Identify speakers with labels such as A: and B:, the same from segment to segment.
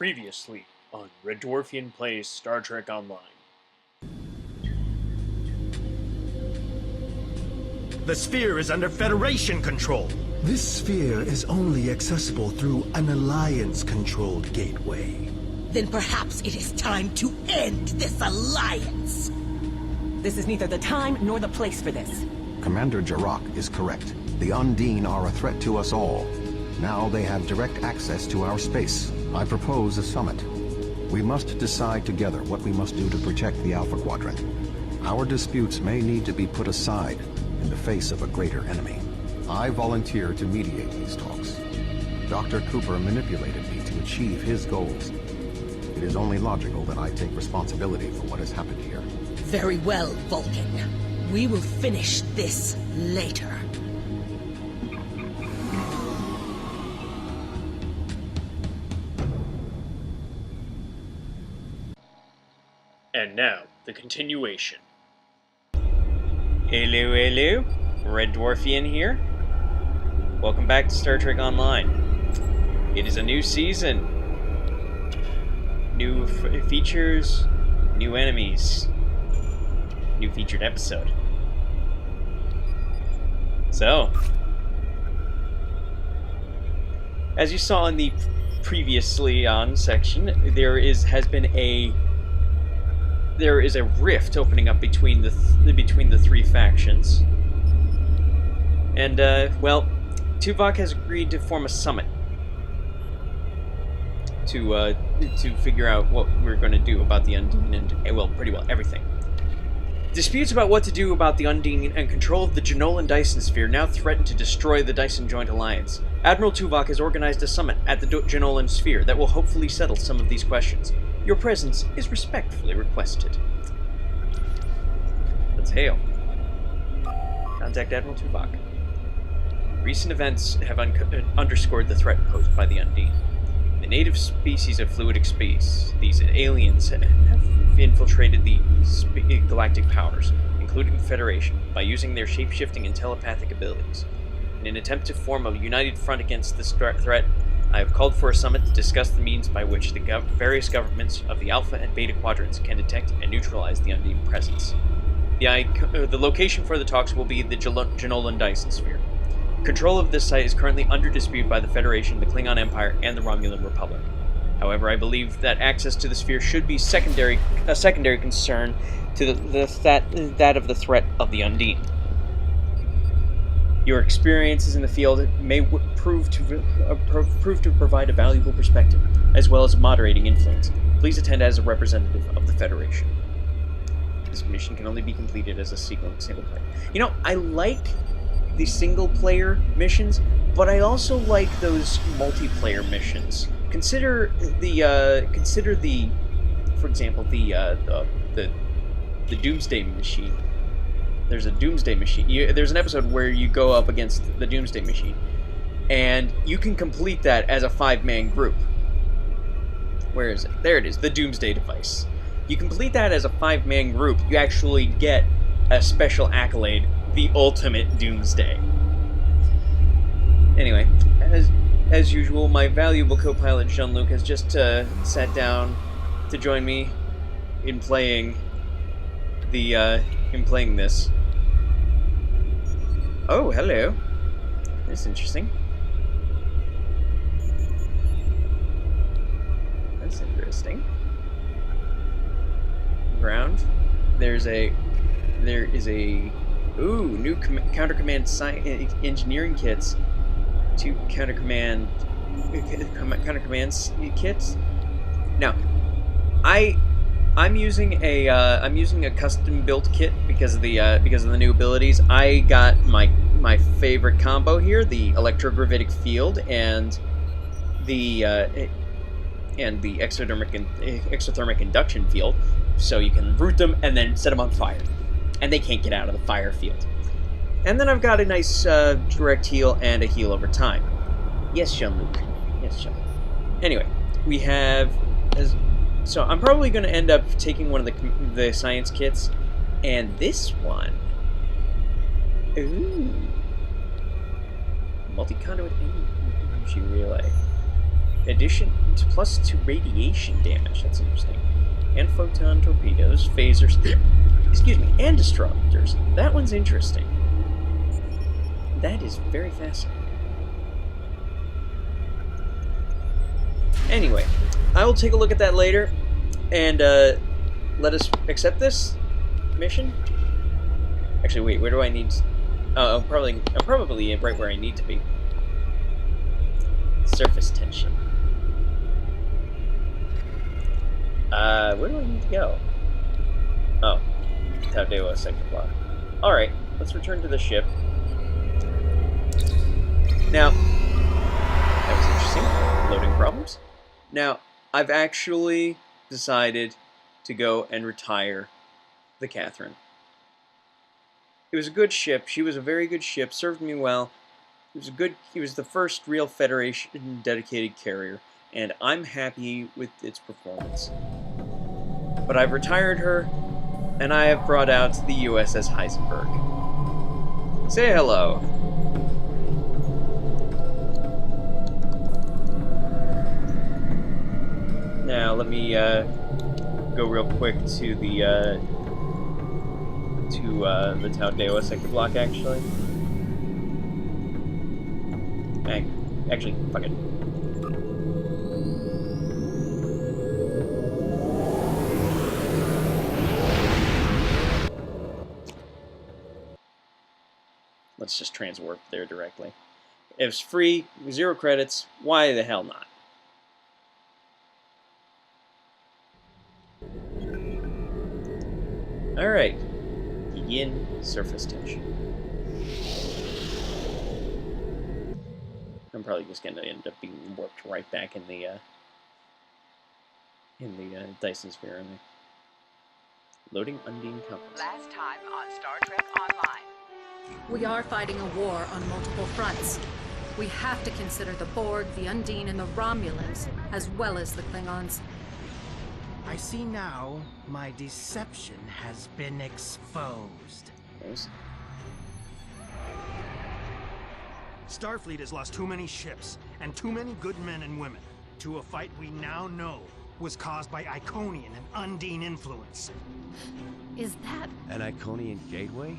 A: Previously on RedDwarfian Plays Star Trek Online.
B: The sphere is under Federation control.
C: This sphere is only accessible through an Alliance-controlled gateway.
D: Then perhaps it is time to end this alliance.
E: This is neither the time nor the place for this.
F: Commander Jarak is correct. The Undine are a threat to us all. Now they have direct access to our space. I propose a summit. We must decide together what we must do to protect the Alpha Quadrant. Our disputes may need to be put aside in the face of a greater enemy. I volunteer to mediate these talks. Dr. Cooper manipulated me to achieve his goals. It is only logical that I take responsibility for what has happened here.
D: Very well, Vulcan. We will finish this later.
A: And now, the continuation. Hello, hello. RedDwarfian here. Welcome back to Star Trek Online. It is a new season. New features, new enemies, new featured episode. So, as you saw in the previously on section, there is a rift opening up between the three factions, and well, Tuvok has agreed to form a summit to figure out what we're going to do about the Undine and, well, pretty well everything. Disputes about what to do about the Undine and control of the Romulan Dyson Sphere now threaten to destroy the Dyson Joint Alliance. Admiral Tuvok has organized a summit at the Romulan Sphere that will hopefully settle some of these questions. Your presence is respectfully requested. Let's hail. Contact Admiral Tuvok. Recent events have underscored the threat posed by the Undine. The native species of fluidic space, these aliens, have infiltrated the galactic powers, including the Federation, by using their shape-shifting and telepathic abilities. In an attempt to form a united front against this threat, I have called for a summit to discuss the means by which the various governments of the Alpha and Beta quadrants can detect and neutralize the Undine presence. The location for the talks will be the Romulan Dyson Sphere. Control of this site is currently under dispute by the Federation, the Klingon Empire, and the Romulan Republic. However, I believe that access to the sphere should be a secondary concern to that of the threat of the Undine. Your experiences in the field may prove to provide a valuable perspective, as well as a moderating influence. Please attend as a representative of the Federation. This mission can only be completed as a single player. You know, I like the single-player missions, but I also like those multiplayer missions. Consider the, for example, the Doomsday Machine. There's a Doomsday Machine. There's an episode where you go up against the Doomsday Machine, and you can complete that as a 5-man group. Where is it? There it is, the Doomsday device. You complete that as a 5-man group, you actually get a special accolade, the Ultimate Doomsday. Anyway, as usual, my valuable co-pilot Jean-Luc has just sat down to join me in playing this. Oh, hello. That's interesting. That's interesting. Ground. There is a new counter command engineering kits. 2 counter command kits. Now, I'm using a custom built kit because of the new abilities. I got my favorite combo here: the electrogravitic field and the exothermic induction field. So you can root them and then set them on fire, and they can't get out of the fire field. And then I've got a nice direct heal and a heal over time. Yes, Jean-Luc. Yes, Jean-Luc. Anyway, we have. So I'm probably going to end up taking one of the science kits, and this one. Ooh. Multi-conduit energy relay. addition to +2 radiation damage. That's interesting. And photon torpedoes, phasers, excuse me, and disruptors. That one's interesting. That is very fascinating. Anyway, I will take a look at that later, and let us accept this mission. Actually, wait, where do I need? Oh, I'm probably right where I need to be. Surface tension. Where do I need to go? Oh, Taldeo sector block. All right, let's return to the ship. Now, that was interesting. Loading problems. Now, I've actually decided to go and retire the Catherine. It was a good ship. She was a very good ship. Served me well. It was the first real Federation dedicated carrier, and I'm happy with its performance. But I've retired her, and I have brought out the USS Heisenberg. Say hello. Now let me go real quick to the Taldeo sector block. Actually, fuck it. Let's just transwarp there directly. If it's free, 0 credits, why the hell not? Alright. Begin surface tension. I'm probably just going to end up being warped right back in the Dyson Sphere. Loading Undine compass.
G: Last time on Star Trek Online.
H: We are fighting a war on multiple fronts. We have to consider the Borg, the Undine, and the Romulans, as well as the Klingons.
B: I see now my deception has been exposed.
A: Yes.
B: Starfleet has lost too many ships and too many good men and women to a fight we now know was caused by Iconian and Undine influence.
H: Is that...
I: An Iconian gateway?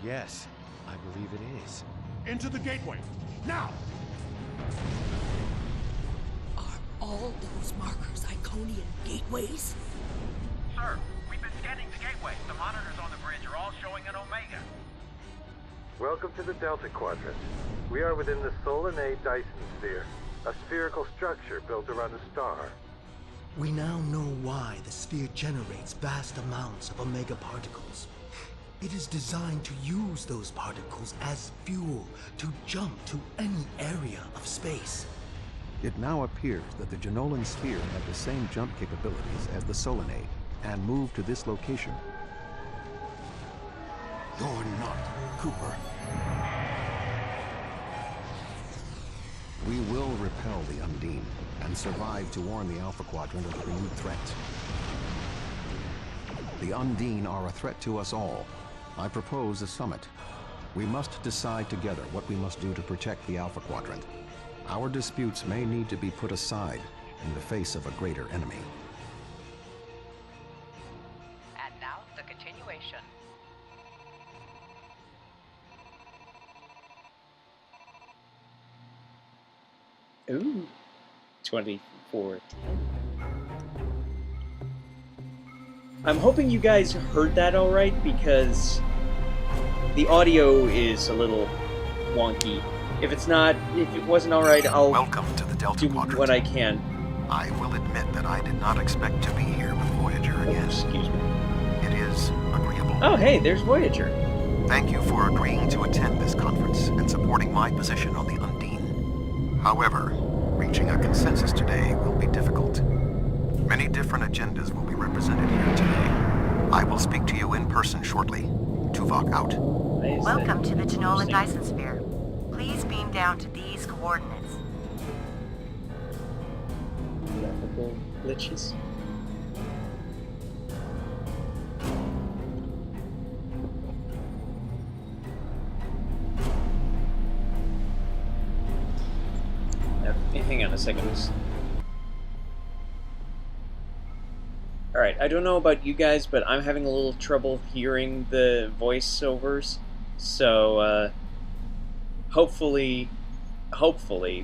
I: Yes, I believe it is.
B: Into the gateway, now!
D: Are all those markers Iconian gateways?
J: Sir, we've been scanning the gateway. The monitors on the bridge are all showing an Omega.
K: Welcome to the Delta Quadrant. We are within the Solanae Dyson Sphere, a spherical structure built around a star.
C: We now know why the sphere generates vast amounts of omega particles. It is designed to use those particles as fuel to jump to any area of space.
F: It now appears that the Jenolan Sphere had the same jump capabilities as the Solanae, and moved to this location.
C: You're not Cooper.
F: We will repel the Undine, and survive to warn the Alpha Quadrant of the renewed threat. The Undine are a threat to us all. I propose a summit. We must decide together what we must do to protect the Alpha Quadrant. Our disputes may need to be put aside in the face of a greater enemy.
G: And now, the continuation.
A: Ooh. 2410. I'm hoping you guys heard that alright, because the audio is a little wonky. If it's not, if it wasn't alright, I'll
F: Welcome to the Delta
A: do
F: Quadrant.
A: what I can.
F: I will admit that I did not expect to be here with Voyager again.
A: Excuse me.
F: It is agreeable.
A: Oh, hey, there's Voyager.
F: Thank you for agreeing to attend this conference and supporting my position on the Undine. However, reaching a consensus today will be difficult. Many different agendas will be represented here today. I will speak to you in person shortly. Tuvok out.
G: Welcome to the Jenolan Dyson Sphere. Please beam down to these coordinates.
A: Graphical glitches. Hang on a second. Alright, I don't know about you guys, but I'm having a little trouble hearing the voiceovers, so hopefully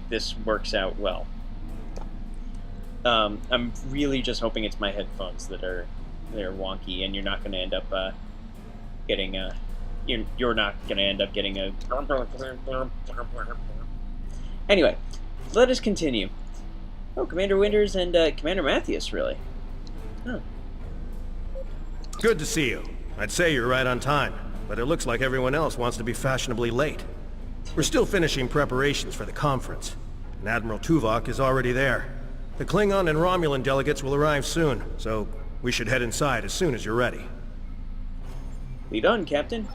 A: this works out well. I'm really just hoping it's my headphones that are wonky, and you're not going to end up getting a... You're not going to end up getting a... Anyway, let us continue. Oh, Commander Winters and Commander Mathias, really. Oh.
L: Good to see you. I'd say you're right on time, but it looks like everyone else wants to be fashionably late. We're still finishing preparations for the conference, and Admiral Tuvok is already there. The Klingon and Romulan delegates will arrive soon, so we should head inside as soon as you're ready.
A: Lead on, Captain.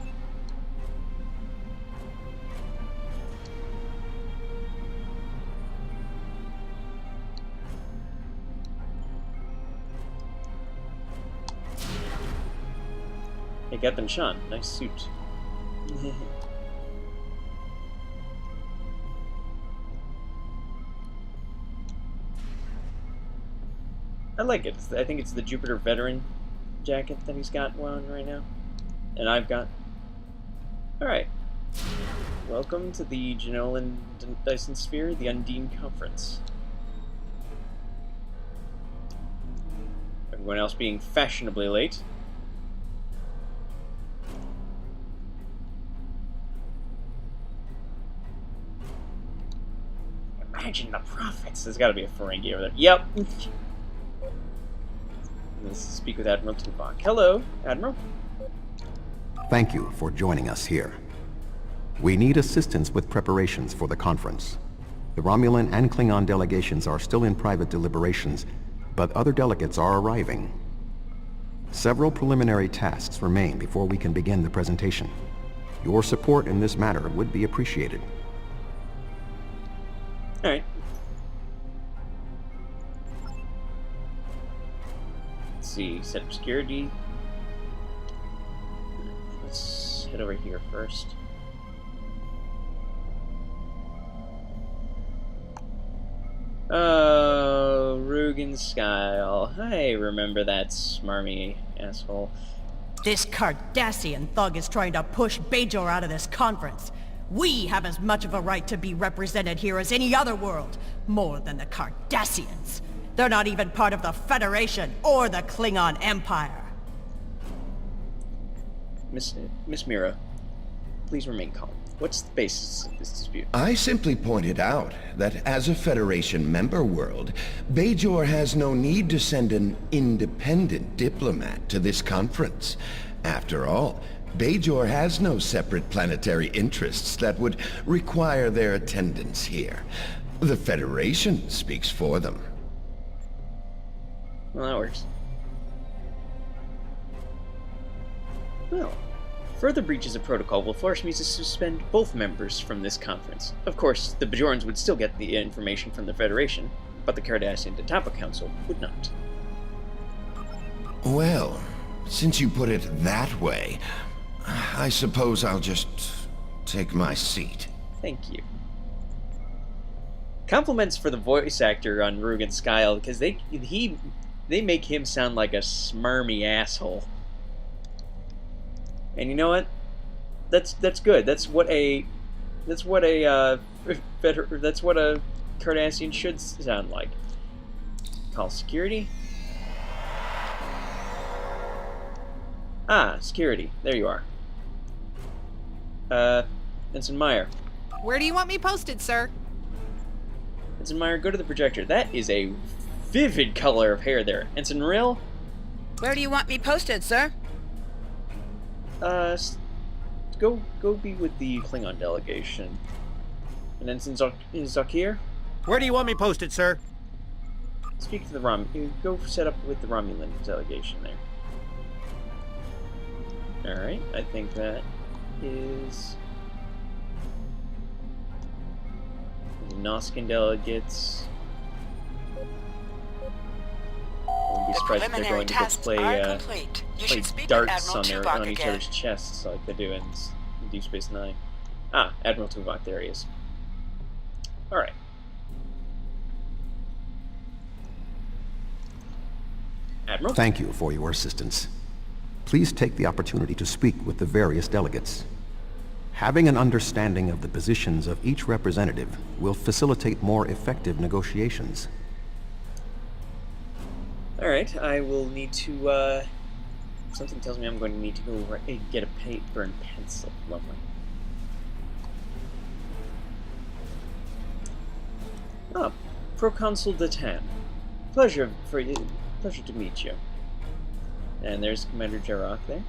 A: Hey, Captain Sean, nice suit. I like it. I think it's the Jupiter Veteran jacket that he's got on right now. And I've got. Alright. Welcome to the Romulan Dyson Sphere, the Undine Conference. Everyone else being fashionably late. Imagine the prophets. There's got to be a Ferengi over there. Yep. Let's speak with Admiral Tuvok. Hello, Admiral.
F: Thank you for joining us here. We need assistance with preparations for the conference. The Romulan and Klingon delegations are still in private deliberations, but other delegates are arriving. Several preliminary tasks remain before we can begin the presentation. Your support in this matter would be appreciated.
A: Alright. Let's see, set up security. Let's head over here first. Oh, Rugen Skyle. I remember that smarmy asshole.
M: This Cardassian thug is trying to push Bajor out of this conference. We have as much of a right to be represented here as any other world, more than the Cardassians. They're not even part of the Federation or the Klingon Empire.
A: Miss Mira, please remain calm. What's the basis of this dispute?
N: I simply pointed out that as a Federation member world, Bajor has no need to send an independent diplomat to this conference. After all, Bajor has no separate planetary interests that would require their attendance here. The Federation speaks for them.
A: Well, that works. Well, further breaches of protocol will force me to suspend both members from this conference. Of course, the Bajorans would still get the information from the Federation, but the Cardassian Detapa Council would not.
N: Well, since you put it that way, I suppose I'll just take my seat.
A: Thank you. Compliments for the voice actor on Rugen Skyle, because they make him sound like a smarmy asshole. And you know what? That's good. That's what a Cardassian should sound like. Call security. Ah, security. There you are. Ensign Meyer.
O: Where do you want me posted, sir?
A: Ensign Meyer, go to the projector. That is a vivid color of hair there. Ensign Rill.
O: Where do you want me posted, sir?
A: Go be with the Klingon delegation. And Ensign Zakir.
L: Where do you want me posted, sir?
A: Speak to the go set up with the Romulan delegation there. Alright, I think that is the Noskin delegates. I wouldn't be surprised if they're going to go play darts on each other's chests like they do in Deep Space Nine. Ah, Admiral Tuvok, there he is. Alright. Admiral?
F: Thank you for your assistance. Please take the opportunity to speak with the various delegates. Having an understanding of the positions of each representative will facilitate more effective negotiations.
A: Alright, I will need to, something tells me I'm going to need to go get a paper and pencil. Lovely. Ah, Proconsul Datan. Pleasure to meet you. And there's Commander Jarrah there.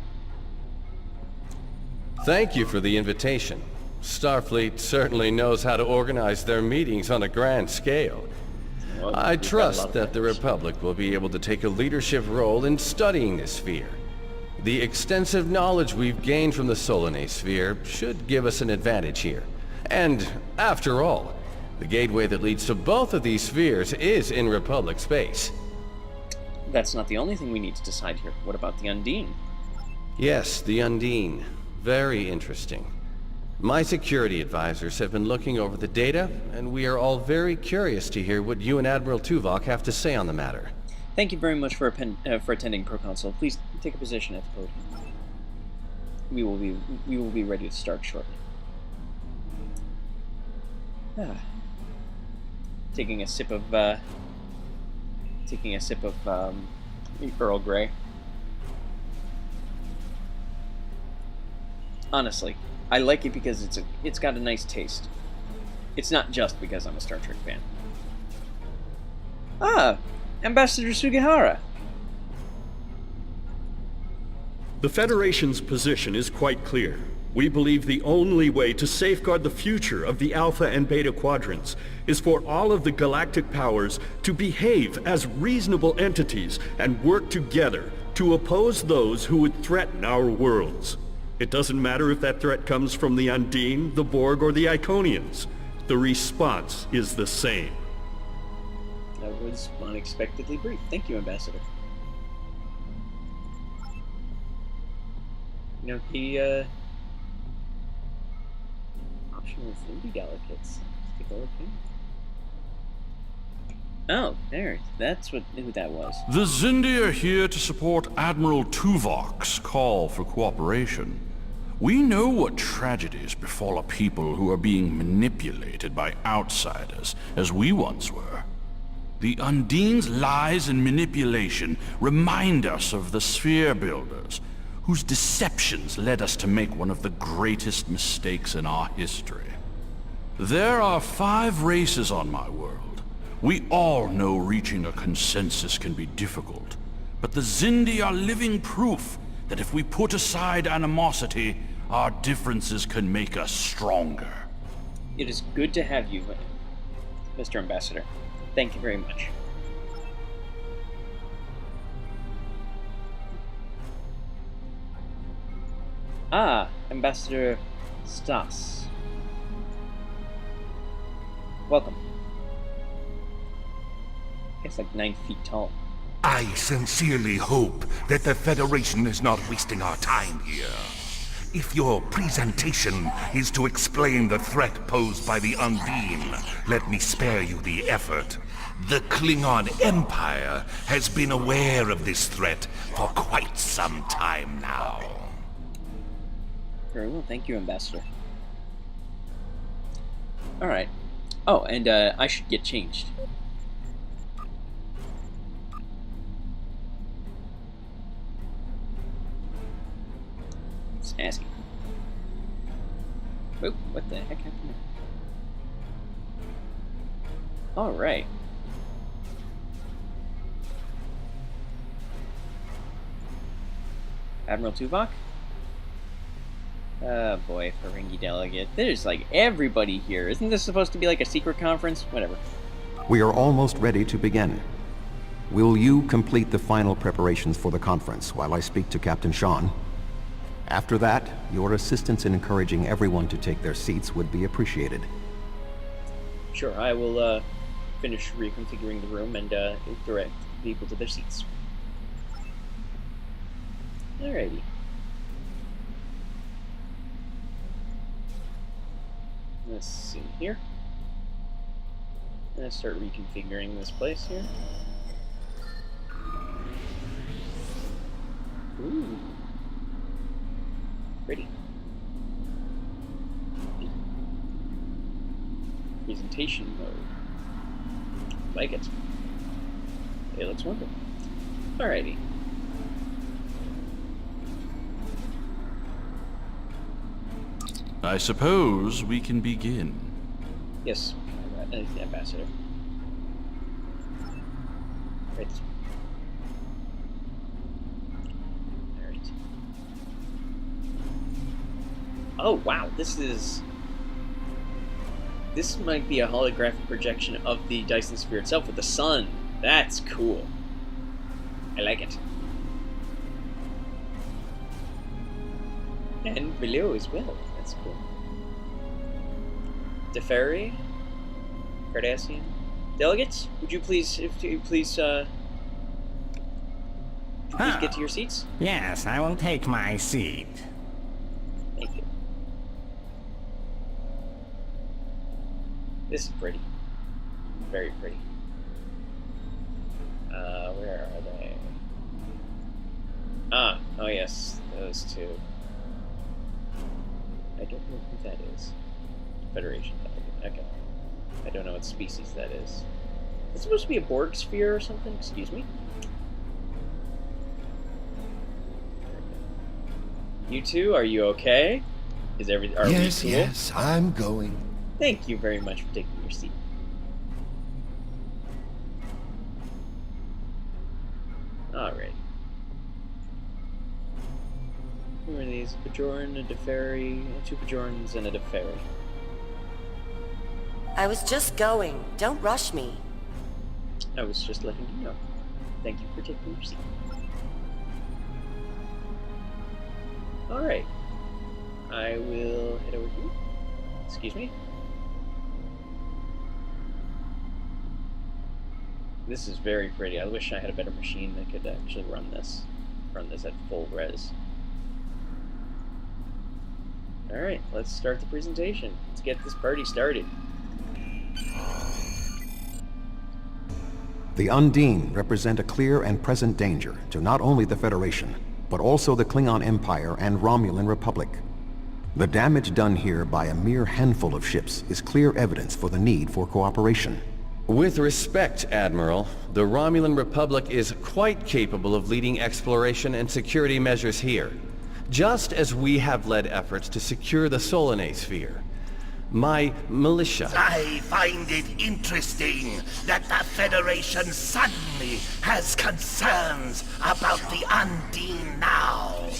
I: Thank you for the invitation. Starfleet certainly knows how to organize their meetings on a grand scale.
A: Well,
I: I trust that the Republic will be able to take a leadership role in studying this sphere. The extensive knowledge we've gained from the Solanae sphere should give us an advantage here. And, after all, the gateway that leads to both of these spheres is in Republic space.
A: That's not the only thing we need to decide here. What about the Undine?
I: Yes, the Undine. Very interesting. My security advisors have been looking over the data, and we are all very curious to hear what you and Admiral Tuvok have to say on the matter.
A: Thank you very much for attending, Proconsul. Please take a position at the podium. We will be ready to start shortly. Taking a sip of Earl Grey. Honestly, I like it because it's got a nice taste. It's not just because I'm a Star Trek fan. Ah, Ambassador Sugihara.
P: The Federation's position is quite clear. We believe the only way to safeguard the future of the Alpha and Beta Quadrants is for all of the galactic powers to behave as reasonable entities and work together to oppose those who would threaten our worlds. It doesn't matter if that threat comes from the Undine, the Borg, or the Iconians. The response is the same.
A: That was unexpectedly brief. Thank you, Ambassador. You know, the, option with Indie Delegates. Let's take a look here. Oh, there. That's who that was.
Q: The Xindi are here to support Admiral Tuvok's call for cooperation. We know what tragedies befall a people who are being manipulated by outsiders, as we once were. The Undine's lies and manipulation remind us of the Sphere Builders, whose deceptions led us to make one of the greatest mistakes in our history. There are 5 races on my world. We all know reaching a consensus can be difficult, but the Xindi are living proof that if we put aside animosity, our differences can make us stronger.
A: It is good to have you, Mr. Ambassador. Thank you very much. Ah, Ambassador Stas. Welcome. It's like 9 feet tall.
R: I sincerely hope that the Federation is not wasting our time here. If your presentation is to explain the threat posed by the Undine, let me spare you the effort. The Klingon Empire has been aware of this threat for quite some time now.
A: Very well, thank you, Ambassador. Alright. Oh, and I should get changed. Snazzy. Oop, what the heck happened there? Alright. Admiral Tuvok? Oh boy, Ferengi delegate. There's like everybody here. Isn't this supposed to be like a secret conference? Whatever.
F: We are almost ready to begin. Will you complete the final preparations for the conference while I speak to Captain Sean? After that, your assistance in encouraging everyone to take their seats would be appreciated.
A: Sure, I will finish reconfiguring the room and direct people to their seats. Alrighty. Let's see here. Let's start reconfiguring this place here. pretty. Presentation mode. Like it. It looks wonderful. Alrighty.
Q: I suppose we can begin.
A: Yes, Ambassador. Right. Alright. Oh, wow, this might be a holographic projection of the Dyson Sphere itself with the sun. That's cool. I like it. And below as well. That's cool. Deferi, Cardassian, delegates, would you please, please get to your seats?
S: Yes, I will take my seat.
A: Thank you. This is pretty. Very pretty. Where are they? Ah, oh yes, those two. I don't know who that is. Federation. Okay. I don't know what species that is. It's supposed to be a Borg sphere or something? Excuse me? You two, are you okay? Is everything? Are
N: yes,
A: we cool?
N: yes, I'm going.
A: Thank you very much for taking your seat. Alright. Who are these? A Bajoran, a Deferi, 2 Bajorans, and a Deferi.
G: I was just going. Don't rush me.
A: I was just letting you know. Thank you for taking your seat. Alright. I will head over here. Excuse me. This is very pretty. I wish I had a better machine that could actually run this at full res. Alright, let's start the presentation. Let's get this party started.
F: The Undine represent a clear and present danger to not only the Federation, but also the Klingon Empire and Romulan Republic. The damage done here by a mere handful of ships is clear evidence for the need for cooperation.
I: With respect, Admiral, the Romulan Republic is quite capable of leading exploration and security measures here, just as we have led efforts to secure the Solanae Sphere. My militia...
R: I find it interesting that the Federation suddenly has concerns about the Undine now.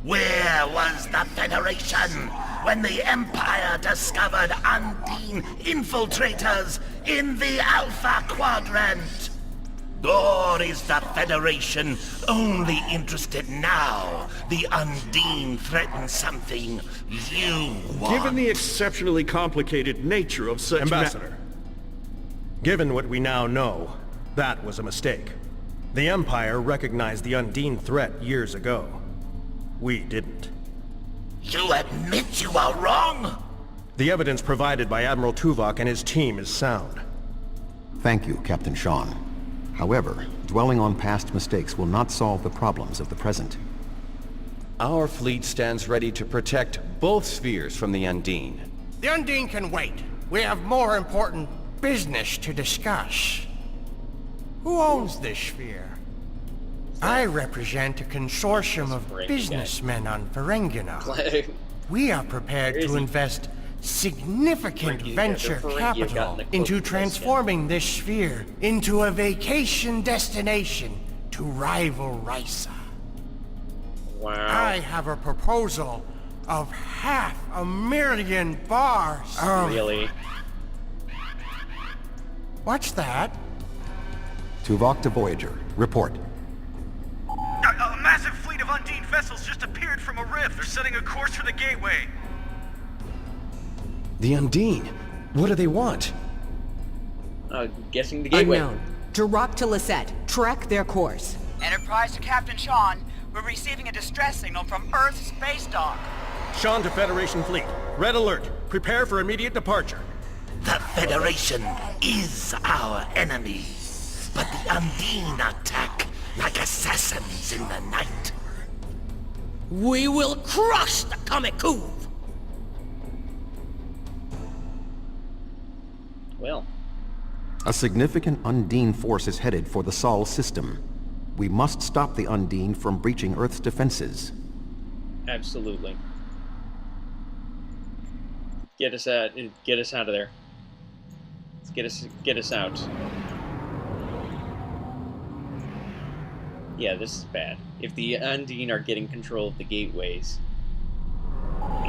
R: Where was the Federation when the Empire discovered Undine infiltrators in the Alpha Quadrant? Or is the Federation only interested now the Undine threatens something you want?
L: Given the exceptionally complicated nature of such... Ambassador, given what we now know, that was a mistake. The Empire recognized the Undine threat years ago. We didn't.
R: You admit you are wrong?
L: The evidence provided by Admiral Tuvok and his team is sound.
F: Thank you, Captain Sean. However, dwelling on past mistakes will not solve the problems of the present.
I: Our fleet stands ready to protect both spheres from the Undine.
S: The Undine can wait. We have more important business to discuss. Who owns this sphere? I represent a consortium of businessmen on Ferengina. We are prepared to invest significant venture capital into transforming this sphere into a vacation destination to rival Risa.
A: Wow.
S: I have a proposal of 500,000 bars.
A: Really?
S: What's that?
F: Tuvok to Voyager. Report.
J: A massive fleet of Undine vessels just appeared from a rift. They're setting a course for the gateway.
I: The Undine? What do they want?
A: Guessing the gateway.
E: Unknown. Direct to Lisette. Track their course.
O: Enterprise to Captain Sean. We're receiving a distress signal from Earth's space dock.
L: Sean to Federation Fleet. Red alert. Prepare for immediate departure.
R: The Federation is our enemy, but the Undine attack like assassins in the night.
D: We will crush the Kamikuv!
A: Well.
F: A significant Undine force is headed for the Sol system. We must stop the Undine from breaching Earth's defenses.
A: Absolutely. Get us out of there. Get us out. Yeah, this is bad. If the Undine are getting control of the gateways...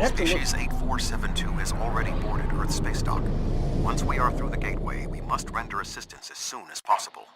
F: Species 8472 has already boarded Earth space dock. Once we are through the gateway, we must render assistance as soon as possible.